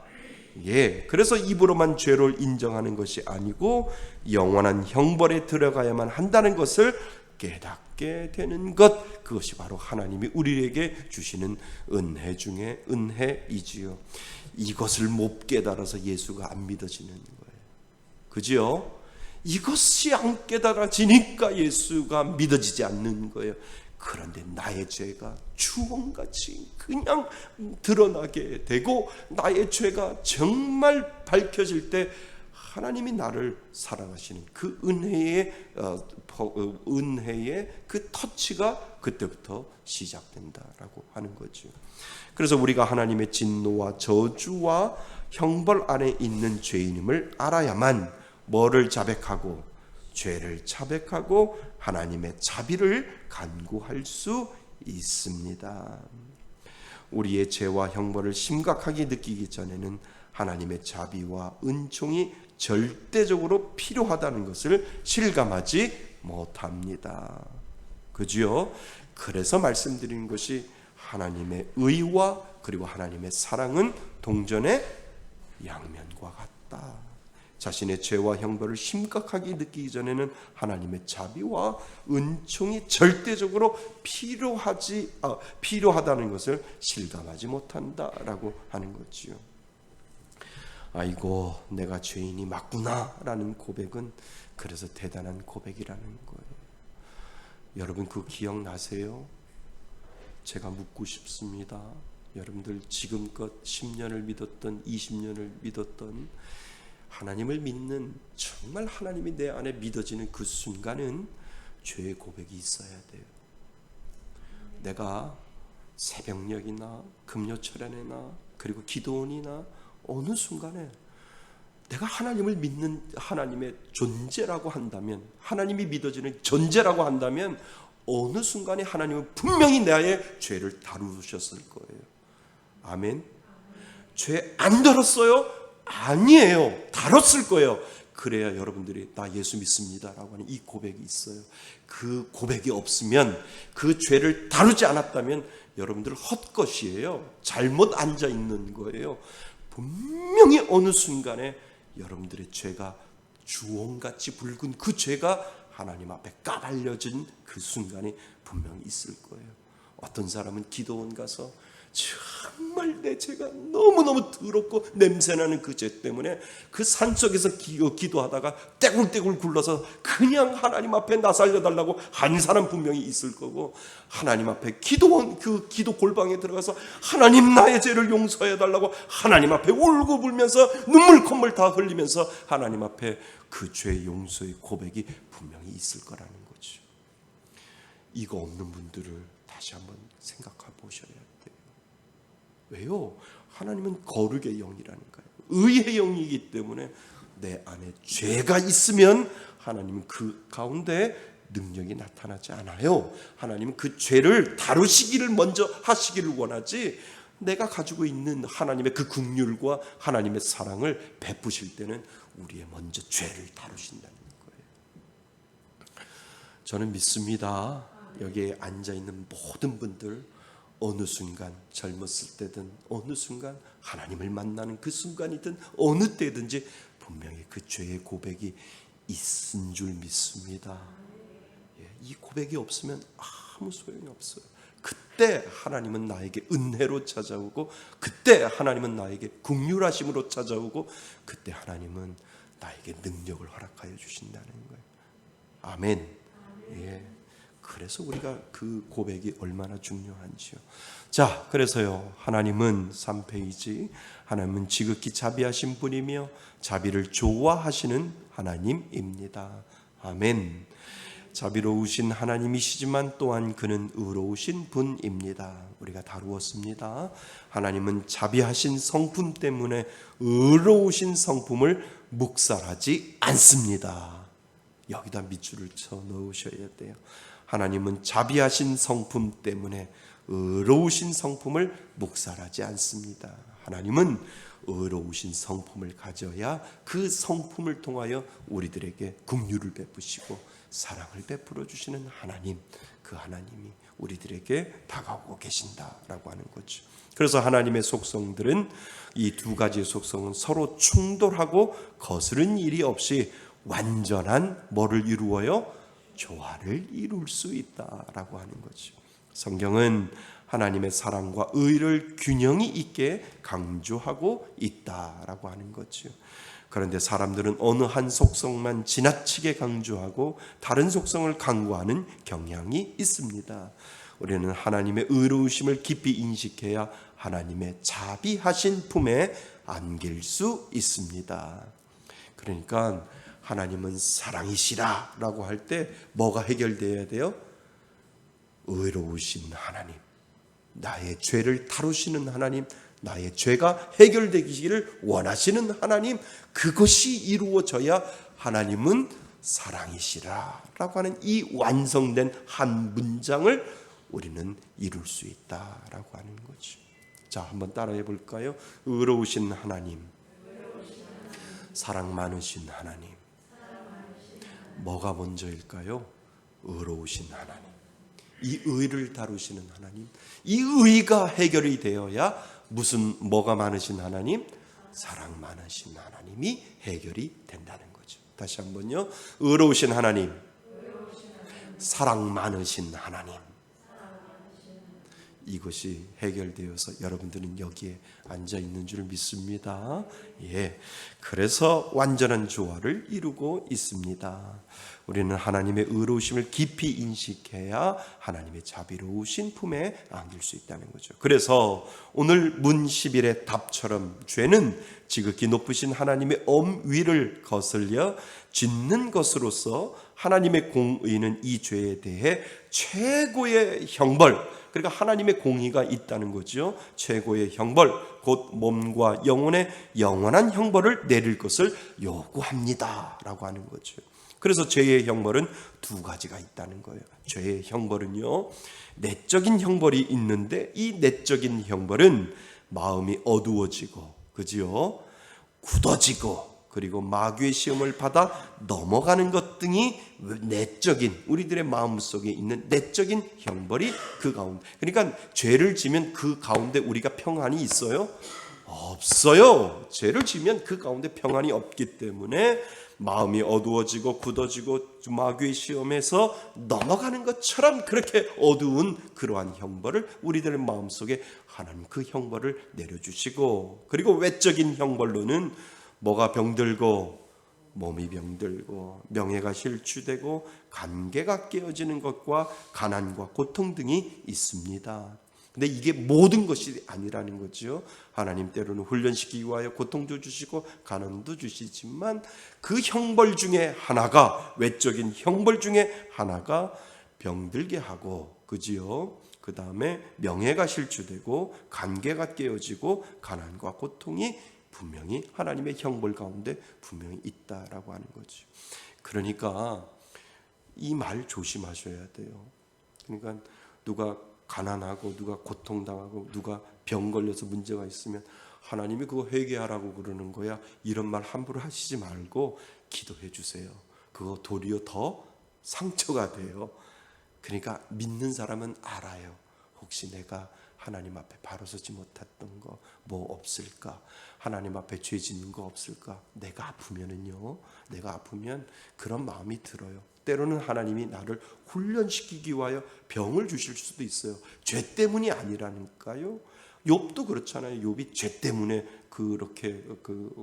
그래서 입으로만 죄를 인정하는 것이 아니고 영원한 형벌에 들어가야만 한다는 것을 깨닫게 되는 것, 그것이 바로 하나님이 우리에게 주시는 은혜 중에 은혜이지요. 이것을 못 깨달아서 예수가 안 믿어지는 거예요. 그죠? 이것이 안 깨달아지니까 예수가 믿어지지 않는 거예요. 그런데 나의 죄가 주홍같이 그냥 드러나게 되고, 나의 죄가 정말 밝혀질 때 하나님이 나를 사랑하시는 그 은혜의 그 터치가 그때부터 시작된다라고 하는 거죠. 그래서 우리가 하나님의 진노와 저주와 형벌 안에 있는 죄인임을 알아야만 뭐를 자백하고, 죄를 자백하고 하나님의 자비를 간구할 수 있습니다. 우리의 죄와 형벌을 심각하게 느끼기 전에는 하나님의 자비와 은총이 절대적으로 필요하다는 것을 실감하지 못합니다. 그죠? 그래서 말씀드리는 것이 하나님의 의와 그리고 하나님의 사랑은 동전의 양면과 같다. 자신의 죄와 형벌을 심각하게 느끼기 전에는 하나님의 자비와 은총이 절대적으로 필요하다는 것을 실감하지 못한다라고 하는 거지요. 아이고, 내가 죄인이 맞구나라는 고백은 그래서 대단한 고백이라는 거예요. 여러분, 그 기억나세요? 제가 묻고 싶습니다. 여러분들 지금껏 10년을 믿었던, 20년을 믿었던 하나님을 믿는, 정말 하나님이 내 안에 믿어지는 그 순간은 죄의 고백이 있어야 돼요. 내가 새벽녘이나 금요철에나 그리고 기도원이나 어느 순간에 내가 하나님을 믿는 하나님의 존재라고 한다면, 하나님이 믿어지는 존재라고 한다면 어느 순간에 하나님은 분명히 나의 죄를 다루셨을 거예요. 아멘. 죄 안 다뤘어요? 아니에요. 다뤘을 거예요. 그래야 여러분들이 나 예수 믿습니다라고 하는 이 고백이 있어요. 그 고백이 없으면, 그 죄를 다루지 않았다면 여러분들 헛것이에요. 잘못 앉아 있는 거예요. 분명히 어느 순간에 여러분들의 죄가 주홍같이 붉은 그 죄가 하나님 앞에 까발려진 그 순간이 분명히 있을 거예요. 어떤 사람은 기도원 가서 정말 내 죄가 너무너무 더럽고 냄새나는 그 죄 때문에 그 산속에서 기도하다가 떼굴떼굴 굴러서 그냥 하나님 앞에 나 살려달라고 한 사람 분명히 있을 거고, 하나님 앞에 기도원 그 기도 골방에 들어가서 하나님 나의 죄를 용서해달라고 하나님 앞에 울고 불면서 눈물 콧물 다 흘리면서 하나님 앞에 그 죄 용서의 고백이 분명히 있을 거라는 거죠. 이거 없는 분들을 다시 한번 생각해 보셔야 돼요. 왜요? 하나님은 거룩의 영이라니까요. 의의 영이기 때문에 내 안에 죄가 있으면 하나님은 그 가운데 능력이 나타나지 않아요. 하나님은 그 죄를 다루시기를 먼저 하시기를 원하지, 내가 가지고 있는 하나님의 그 긍휼과 하나님의 사랑을 베푸실 때는 우리의 먼저 죄를 다루신다는 거예요. 저는 믿습니다. 여기에 앉아있는 모든 분들 어느 순간, 젊었을 때든 어느 순간, 하나님을 만나는 그 순간이든 어느 때든지 분명히 그 죄의 고백이 있은 줄 믿습니다. 이 고백이 없으면 아무 소용이 없어요. 그때 하나님은 나에게 은혜로 찾아오고, 그때 하나님은 나에게 긍휼하심으로 찾아오고, 그때 하나님은 나에게 능력을 허락하여 주신다는 거예요. 아멘. 예. 그래서 우리가 그 고백이 얼마나 중요한지요. 자, 그래서요, 하나님은 3페이지, 하나님은 지극히 자비하신 분이며 자비를 좋아하시는 하나님입니다. 아멘. 자비로우신 하나님이시지만 또한 그는 의로우신 분입니다. 우리가 다루었습니다. 하나님은 자비하신 성품 때문에 의로우신 성품을 묵살하지 않습니다. 여기다 밑줄을 쳐 넣으셔야 돼요. 하나님은 자비하신 성품 때문에 의로우신 성품을 묵살하지 않습니다. 하나님은 의로우신 성품을 가져야 그 성품을 통하여 우리들에게 긍휼을 베푸시고 사랑을 베풀어 주시는 하나님, 그 하나님이 우리들에게 다가오고 계신다라고 하는 거죠. 그래서 하나님의 속성들은, 이 두 가지의 속성은 서로 충돌하고 거스른 일이 없이 완전한 뭐를 이루어요? 조화를 이룰 수 있다라고 하는 거죠. 성경은 하나님의 사랑과 의를 균형이 있게 강조하고 있다라고 하는 거죠. 그런데 사람들은 어느 한 속성만 지나치게 강조하고 다른 속성을 강구하는 경향이 있습니다. 우리는 하나님의 의로우심을 깊이 인식해야 하나님의 자비하신 품에 안길 수 있습니다. 그러니까 하나님은 사랑이시라라고 할 때 뭐가 해결되어야 돼요? 의로우신 하나님, 나의 죄를 다루시는 하나님, 나의 죄가 해결되기를 원하시는 하나님, 그것이 이루어져야 하나님은 사랑이시라라고 하는 이 완성된 한 문장을 우리는 이룰 수 있다라고 하는 거죠. 자, 한번 따라해 볼까요? 의로우신 하나님, 사랑 많으신 하나님. 뭐가 먼저일까요? 의로우신 하나님, 이 의를 다루시는 하나님, 이 의가 해결이 되어야 뭐가 많으신 하나님? 사랑 많으신 하나님이 해결이 된다는 거죠. 다시 한번요. 의로우신 하나님, 사랑 많으신 하나님. 이것이 해결되어서 여러분들은 여기에 앉아 있는 줄 믿습니다. 예. 그래서 완전한 조화를 이루고 있습니다. 우리는 하나님의 의로우심을 깊이 인식해야 하나님의 자비로우신 품에 안길 수 있다는 거죠. 그래서 오늘 문 11의 답처럼 죄는 지극히 높으신 하나님의 엄위를 거슬려 짓는 것으로서 하나님의 공의는 이 죄에 대해 최고의 형벌, 그러니까 하나님의 공의가 있다는 거죠. 최고의 형벌, 곧 몸과 영혼의 영원한 형벌을 내릴 것을 요구합니다 라고 하는 거죠. 그래서 죄의 형벌은 두 가지가 있다는 거예요. 죄의 형벌은요, 내적인 형벌이 있는데 이 내적인 형벌은 마음이 어두워지고, 그지요? 굳어지고, 그리고 마귀의 시험을 받아 넘어가는 것 등이 내적인, 우리들의 마음속에 있는 내적인 형벌이 그 가운데. 그러니까 죄를 지면 그 가운데 우리가 평안이 있어요? 없어요. 죄를 지면 그 가운데 평안이 없기 때문에 마음이 어두워지고 굳어지고 마귀의 시험에서 넘어가는 것처럼 그렇게 어두운 그러한 형벌을 우리들의 마음속에 하나님 그 형벌을 내려주시고, 그리고 외적인 형벌로는 뭐가 병들고 몸이 병들고 명예가 실추되고 관계가 깨어지는 것과 가난과 고통 등이 있습니다. 근데 이게 모든 것이 아니라는 거죠. 하나님 때로는 훈련시키기 위하여 고통도 주시고 가난도 주시지만 그 형벌 중에 하나가, 외적인 형벌 중에 하나가 병들게 하고, 그지요? 그 다음에 명예가 실추되고 관계가 깨어지고 가난과 고통이 분명히 하나님의 형벌 가운데 분명히 있다라고 하는 거죠. 그러니까 이 말 조심하셔야 돼요. 그러니까 누가 가난하고 누가 고통당하고 누가 병 걸려서 문제가 있으면 하나님이 그거 회개하라고 그러는 거야, 이런 말 함부로 하시지 말고 기도해 주세요. 그거 도리어 더 상처가 돼요. 그러니까 믿는 사람은 알아요. 혹시 내가 하나님 앞에 바로 서지 못했던 거 뭐 없을까? 하나님 앞에 죄 짓는 거 없을까? 내가 아프면 그런 마음이 들어요. 때로는 하나님이 나를 훈련시키기 위하여 병을 주실 수도 있어요. 죄 때문이 아니라니까요. 욥도 그렇잖아요. 욥이 죄 때문에 그렇게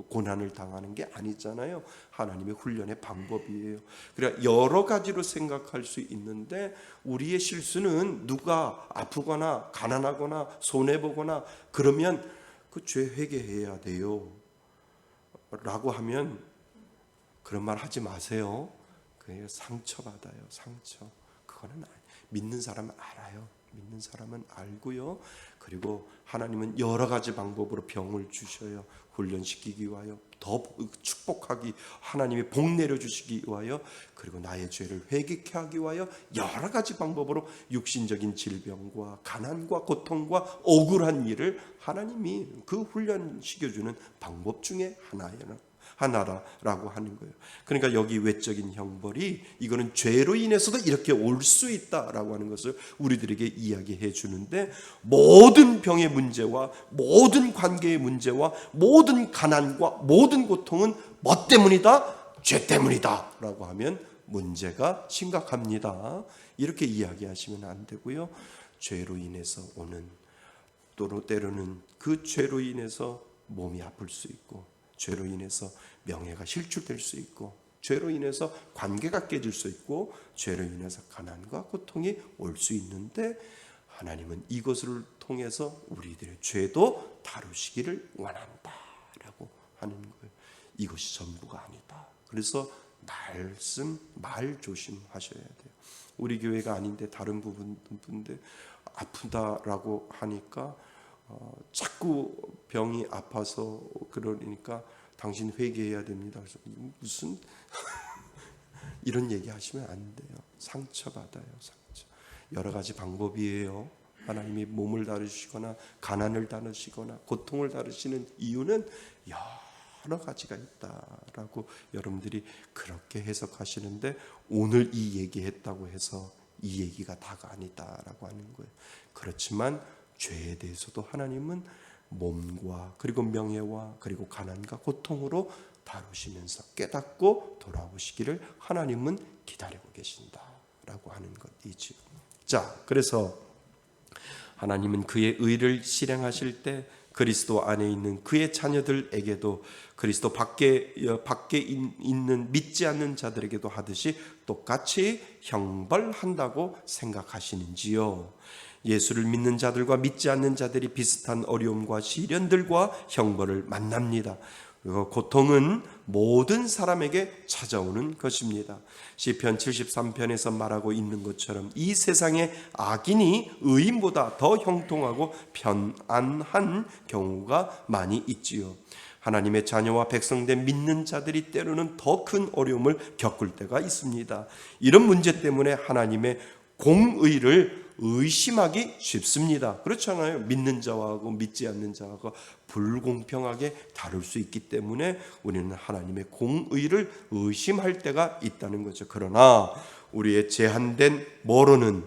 고난을 당하는 게 아니잖아요. 하나님의 훈련의 방법이에요. 그러니까 여러 가지로 생각할 수 있는데 우리의 실수는 누가 아프거나 가난하거나 손해보거나 그러면 그 죄 회개해야 돼요 라고 하면 그런 말 하지 마세요. 그게 상처받아요. 상처. 그거는 믿는 사람은 알아요. 믿는 사람은 알고요. 그리고 하나님은 여러 가지 방법으로 병을 주셔요. 훈련시키기 위하여, 더 축복하기, 하나님의 복 내려주시기 위하여, 그리고 나의 죄를 회개케 하기 위하여 여러 가지 방법으로 육신적인 질병과 가난과 고통과 억울한 일을 하나님이 그 훈련시켜주는 방법 중에 하나라고 하는 거예요. 그러니까 여기 외적인 형벌이, 이거는 죄로 인해서도 이렇게 올 수 있다라고 하는 것을 우리들에게 이야기해 주는데, 모든 병의 문제와 모든 관계의 문제와 모든 가난과 모든 고통은 뭐 때문이다? 죄 때문이다 라고 하면 문제가 심각합니다. 이렇게 이야기하시면 안 되고요. 죄로 인해서 오는, 또 때로는 그 죄로 인해서 몸이 아플 수 있고, 죄로 인해서 명예가 실추될 수 있고, 죄로 인해서 관계가 깨질 수 있고, 죄로 인해서 가난과 고통이 올 수 있는데, 하나님은 이것을 통해서 우리들의 죄도 다루시기를 원한다라고 하는 거예요. 이것이 전부가 아니다. 그래서 말 조심하셔야 돼요. 우리 교회가 아닌데 다른 부분인데 아프다라고 하니까 자꾸 병이 아파서 그러니까 당신 회개해야 됩니다. 그래서 무슨 이런 얘기 하시면 안 돼요. 상처받아요. 상처. 여러 가지 방법이에요. 하나님이 몸을 다루시거나 가난을 다루시거나 고통을 다루시는 이유는 여러 가지가 있다라고 여러분들이 그렇게 해석하시는데, 오늘 이 얘기했다고 해서 이 얘기가 다가 아니다라고 하는 거예요. 그렇지만 죄에 대해서도 하나님은 몸과 그리고 명예와 그리고 가난과 고통으로 다루시면서 깨닫고 돌아오시기를 하나님은 기다리고 계신다라고 하는 것이죠. 자, 그래서 하나님은 그의 의를 실행하실 때 그리스도 안에 있는 그의 자녀들에게도, 그리스도 밖에 있는 믿지 않는 자들에게도 하듯이 똑같이 형벌한다고 생각하시는지요? 예수를 믿는 자들과 믿지 않는 자들이 비슷한 어려움과 시련들과 형벌을 만납니다. 그 고통은 모든 사람에게 찾아오는 것입니다. 시편 73편에서 말하고 있는 것처럼 이 세상의 악인이 의인보다 더 형통하고 편안한 경우가 많이 있지요. 하나님의 자녀와 백성된 믿는 자들이 때로는 더 큰 어려움을 겪을 때가 있습니다. 이런 문제 때문에 하나님의 공의를 의심하기 쉽습니다. 그렇잖아요. 믿는 자하고 믿지 않는 자하고 불공평하게 다룰 수 있기 때문에 우리는 하나님의 공의를 의심할 때가 있다는 거죠. 그러나 우리의 제한된 머로는,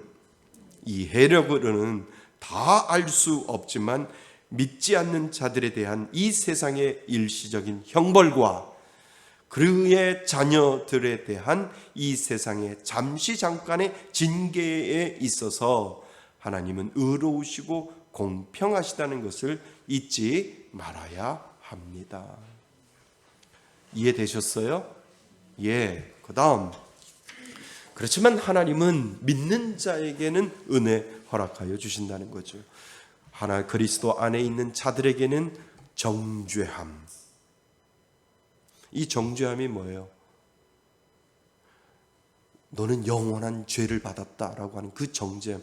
이해력으로는 다 알 수 없지만 믿지 않는 자들에 대한 이 세상의 일시적인 형벌과 그의 자녀들에 대한 이 세상의 잠시 잠깐의 징계에 있어서 하나님은 의로우시고 공평하시다는 것을 잊지 말아야 합니다. 이해되셨어요? 예. 그 다음, 그렇지만 하나님은 믿는 자에게는 은혜 허락하여 주신다는 거죠. 하나 그리스도 안에 있는 자들에게는 정죄함. 이 정죄함이 뭐예요? 너는 영원한 죄를 받았다라고 하는 그 정죄함.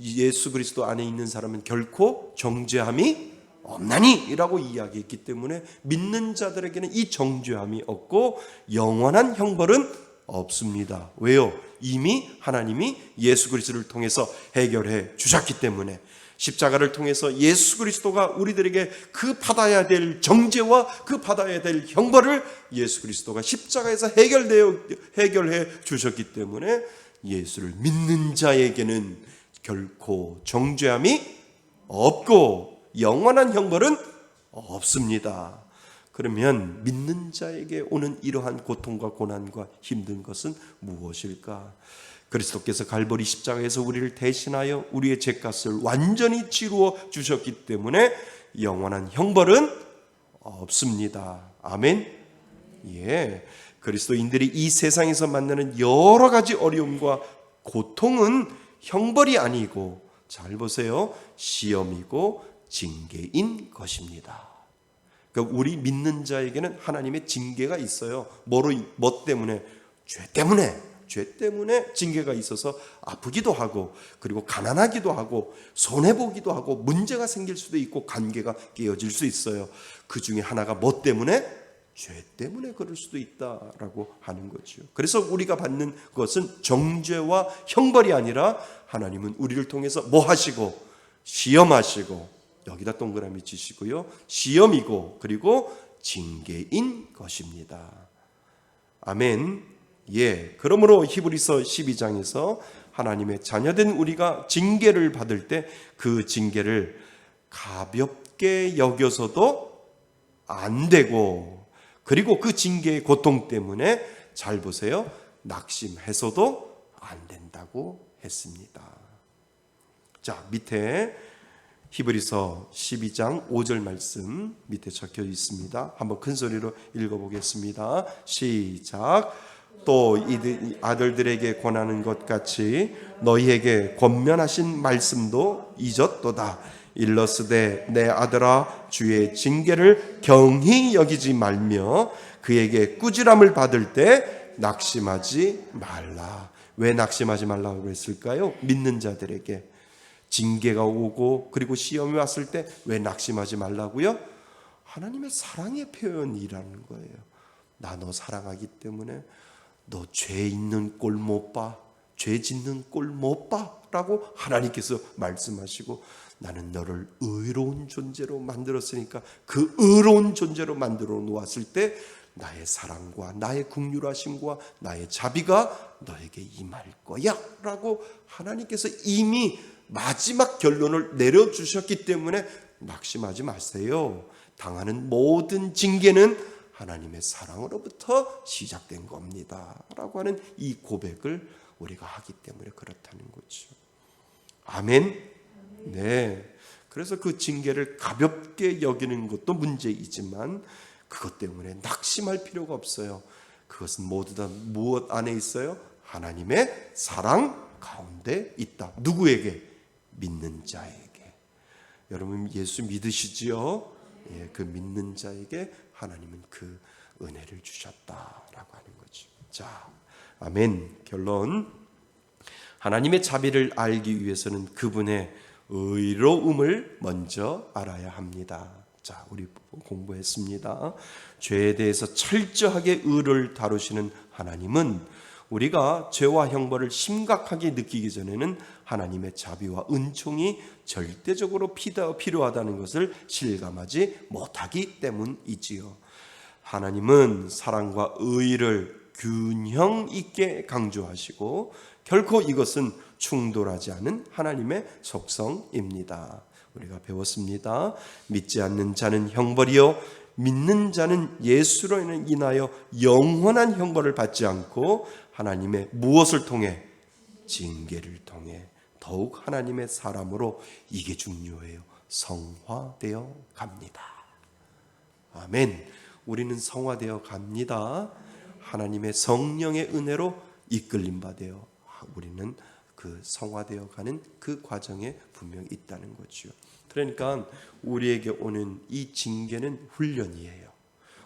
예수 그리스도 안에 있는 사람은 결코 정죄함이 없나니 라고 이야기했기 때문에 믿는 자들에게는 이 정죄함이 없고 영원한 형벌은 없습니다. 왜요? 이미 하나님이 예수 그리스도를 통해서 해결해 주셨기 때문에, 십자가를 통해서 예수 그리스도가 우리들에게 그 받아야 될 정죄와 그 받아야 될 형벌을 예수 그리스도가 십자가에서 해결해 주셨기 때문에 예수를 믿는 자에게는 결코 정죄함이 없고 영원한 형벌은 없습니다. 그러면 믿는 자에게 오는 이러한 고통과 고난과 힘든 것은 무엇일까? 그리스도께서 갈보리 십자가에서 우리를 대신하여 우리의 죄값을 완전히 치루어 주셨기 때문에 영원한 형벌은 없습니다. 아멘. 예. 그리스도인들이 이 세상에서 만나는 여러 가지 어려움과 고통은 형벌이 아니고, 잘 보세요, 시험이고 징계인 것입니다. 그러니까 우리 믿는 자에게는 하나님의 징계가 있어요. 뭐 때문에? 죄 때문에 징계가 있어서 아프기도 하고, 그리고 가난하기도 하고, 손해보기도 하고, 문제가 생길 수도 있고, 관계가 깨어질 수 있어요. 그 중에 하나가 뭐 때문에? 죄 때문에 그럴 수도 있다라고 하는 거죠. 그래서 우리가 받는 것은 정죄와 형벌이 아니라 하나님은 우리를 통해서 뭐 하시고? 시험하시고, 여기다 동그라미 치시고요, 시험이고 그리고 징계인 것입니다. 아멘. 예. 그러므로 히브리서 12장에서 하나님의 자녀된 우리가 징계를 받을 때 그 징계를 가볍게 여겨서도 안 되고, 그리고 그 징계의 고통 때문에, 잘 보세요, 낙심해서도 안 된다고 했습니다. 자, 밑에 히브리서 12장 5절 말씀 밑에 적혀 있습니다. 한번 큰 소리로 읽어보겠습니다. 시작. 또 이 아들들에게 권하는 것 같이 너희에게 권면하신 말씀도 잊었도다. 일러스되 내 아들아, 주의 징계를 경히 여기지 말며 그에게 꾸지람을 받을 때 낙심하지 말라. 왜 낙심하지 말라고 했을까요? 믿는 자들에게 징계가 오고 그리고 시험이 왔을 때 왜 낙심하지 말라고요? 하나님의 사랑의 표현이라는 거예요. 나 너 사랑하기 때문에 너 죄 있는 꼴 못 봐, 죄 짓는 꼴 못 봐 라고 하나님께서 말씀하시고, 나는 너를 의로운 존재로 만들었으니까 그 의로운 존재로 만들어 놓았을 때 나의 사랑과 나의 긍휼하심과 나의 자비가 너에게 임할 거야 라고 하나님께서 이미 마지막 결론을 내려주셨기 때문에 낙심하지 마세요. 당하는 모든 징계는 하나님의 사랑으로부터 시작된 겁니다 라고 하는 이 고백을 우리가 하기 때문에 그렇다는 거죠. 아멘. 네. 그래서 그 징계를 가볍게 여기는 것도 문제이지만 그것 때문에 낙심할 필요가 없어요. 그것은 모두 다 무엇 안에 있어요? 하나님의 사랑 가운데 있다. 누구에게? 믿는 자에게. 여러분 예수 믿으시지요? 예, 그 믿는 자에게 하나님은 그 은혜를 주셨다라고 하는 거죠. 자, 아멘. 결론. 하나님의 자비를 알기 위해서는 그분의 의로움을 먼저 알아야 합니다. 자, 우리 공부했습니다. 죄에 대해서 철저하게 의를 다루시는 하나님은 우리가 죄와 형벌을 심각하게 느끼기 전에는 하나님의 자비와 은총이 절대적으로 필요하다는 것을 실감하지 못하기 때문이지요. 하나님은 사랑과 의를 균형 있게 강조하시고 결코 이것은 충돌하지 않은 하나님의 속성입니다. 우리가 배웠습니다. 믿지 않는 자는 형벌이요 믿는 자는 예수로 인하여 영원한 형벌을 받지 않고 하나님의 무엇을 통해? 징계를 통해 더욱 하나님의 사람으로, 이게 중요해요. 성화되어 갑니다. 아멘. 우리는 성화되어 갑니다. 하나님의 성령의 은혜로 이끌림 받아요. 우리는 그 성화되어 가는 그 과정에 분명히 있다는 거죠. 그러니까 우리에게 오는 이 징계는 훈련이에요.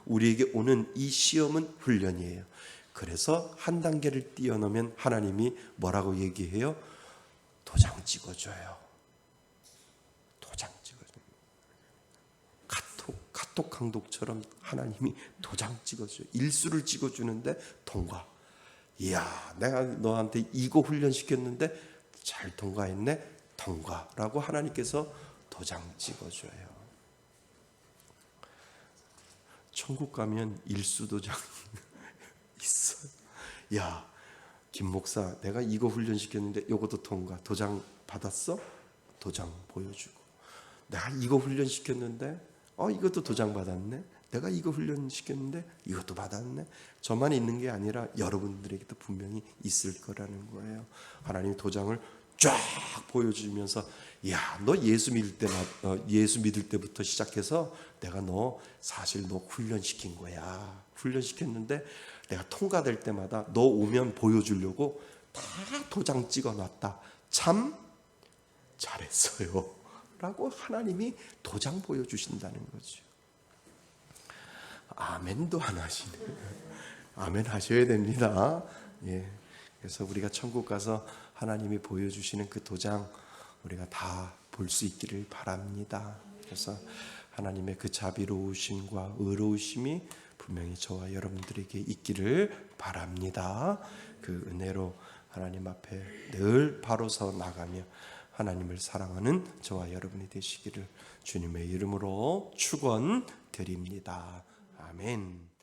우리에게 오는 이 시험은 훈련이에요. 그래서 한 단계를 뛰어넘으면 하나님이 뭐라고 얘기해요? 도장 찍어줘요. 도장 찍어줘요. 카톡 강독처럼 하나님이 도장 찍어줘요. 일수를 찍어주는데 통과. 이야, 내가 너한테 이거 훈련시켰는데 잘 통과했네. 통과라고 하나님께서 도장 찍어줘요. 천국 가면 일수도장 있어요. 야, 김 목사, 내가 이거 훈련시켰는데 이것도 통과. 도장 받았어? 도장 보여주고. 내가 이거 훈련시켰는데 이것도 도장 받았네. 내가 이거 훈련시켰는데 이것도 받았네. 저만 있는 게 아니라 여러분들에게도 분명히 있을 거라는 거예요. 하나님이 도장을 쫙 보여주면서, 야, 너 예수 믿을 때부터 시작해서 내가 너 사실 너 훈련시킨 거야. 훈련시켰는데 내가 통과될 때마다 너 오면 보여주려고 다 도장 찍어놨다. 참 잘했어요 라고 하나님이 도장 보여주신다는 거죠. 아멘도 안 하시네. 아멘 하셔야 됩니다. 예. 그래서 우리가 천국 가서 하나님이 보여주시는 그 도장 우리가 다 볼 수 있기를 바랍니다. 그래서 하나님의 그 자비로우심과 의로우심이 분명히 저와 여러분들에게 있기를 바랍니다. 그 은혜로 하나님 앞에 늘 바로 서 나가며 하나님을 사랑하는 저와 여러분이 되시기를 주님의 이름으로 축원드립니다. 아멘.